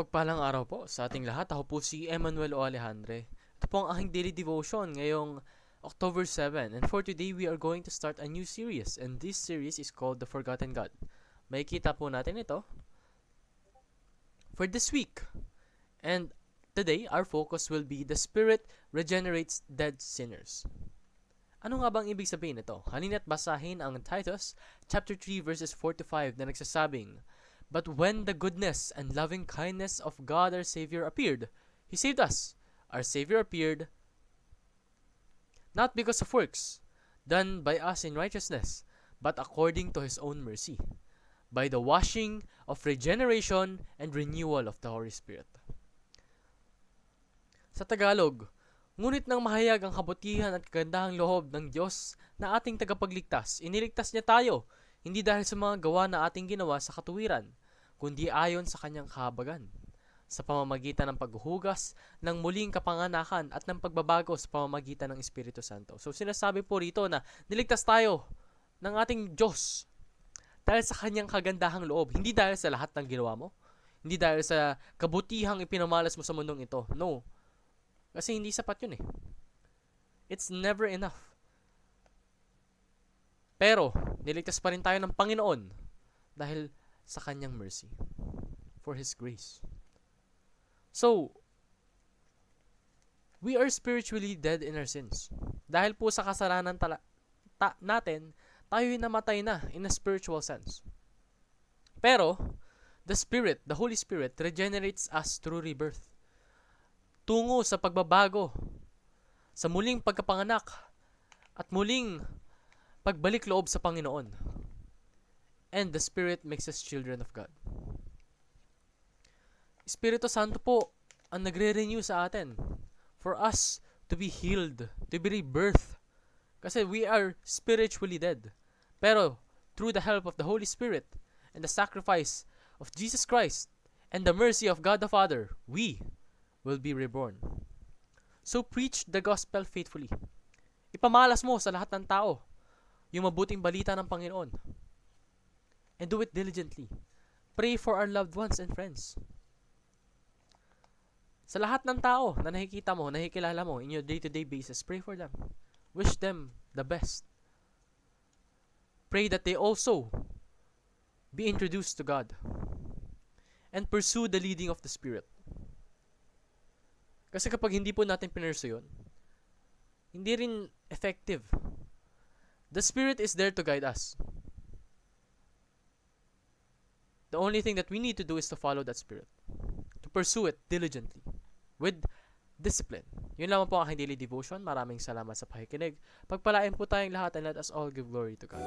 Mapagpalang araw po sa ating lahat. Ako po si Emmanuel O. Alejandre. Ito po ang aking daily devotion ngayong October 7. And for today, we are going to start a new series. And this series is called The Forgotten God. Makikita po natin ito for this week. And today, our focus will be The Spirit Regenerates Dead Sinners. Ano nga bang ibig sabihin nito? Halina't basahin ang Titus chapter 3 verses 4 to 5 na nagsasabing, "But when the goodness and loving kindness of God our Savior appeared, He saved us. Our Savior appeared not because of works done by us in righteousness, but according to His own mercy, by the washing of regeneration and renewal of the Holy Spirit." Sa Tagalog, ngunit nang mahayag ang kabutihan at kagandahang loob ng Diyos na ating tagapagligtas, iniligtas niya tayo, hindi dahil sa mga gawa na ating ginawa sa katuwiran, kundi ayon sa kanyang kahabagan, sa pamamagitan ng paghuhugas, ng muling kapanganakan at ng pagbabago sa pamamagitan ng Espiritu Santo. So sinasabi po rito na niligtas tayo ng ating Diyos dahil sa kanyang kagandahang loob, hindi dahil sa lahat ng ginawa mo, hindi dahil sa kabutihang ipinamalas mo sa mundong ito. No. Kasi hindi sapat yun eh. It's never enough. Pero, niligtas pa rin tayo ng Panginoon dahil sa kanyang mercy. For His grace. So, we are spiritually dead in our sins. Dahil po sa kasalanan natin, tayo'y namatay na in a spiritual sense. Pero, the Spirit, the Holy Spirit, regenerates us through rebirth. Tungo sa pagbabago, sa muling pagkapanganak, at muling pagbalik loob sa Panginoon. And the Spirit makes us children of God. Espiritu Santo po ang nagre-renew sa atin for us to be healed, to be rebirthed. Kasi we are spiritually dead. Pero through the help of the Holy Spirit and the sacrifice of Jesus Christ and the mercy of God the Father, we will be reborn. So preach the gospel faithfully. Ipamalas mo sa lahat ng tao yung mabuting balita ng Panginoon. And do it diligently. Pray for our loved ones and friends. Sa lahat ng tao na nakikita mo, nakikilala mo in your day-to-day basis, pray for them. Wish them the best. Pray that they also be introduced to God. And pursue the leading of the Spirit. Kasi kapag hindi po natin pinursu yun, hindi rin effective. The Spirit is there to guide us. The only thing that we need to do is to follow that Spirit. To pursue it diligently. With discipline. Yun lamang po ang aking daily devotion. Maraming salamat sa pakikinig. Pagpalain po tayong lahat and let us all give glory to God.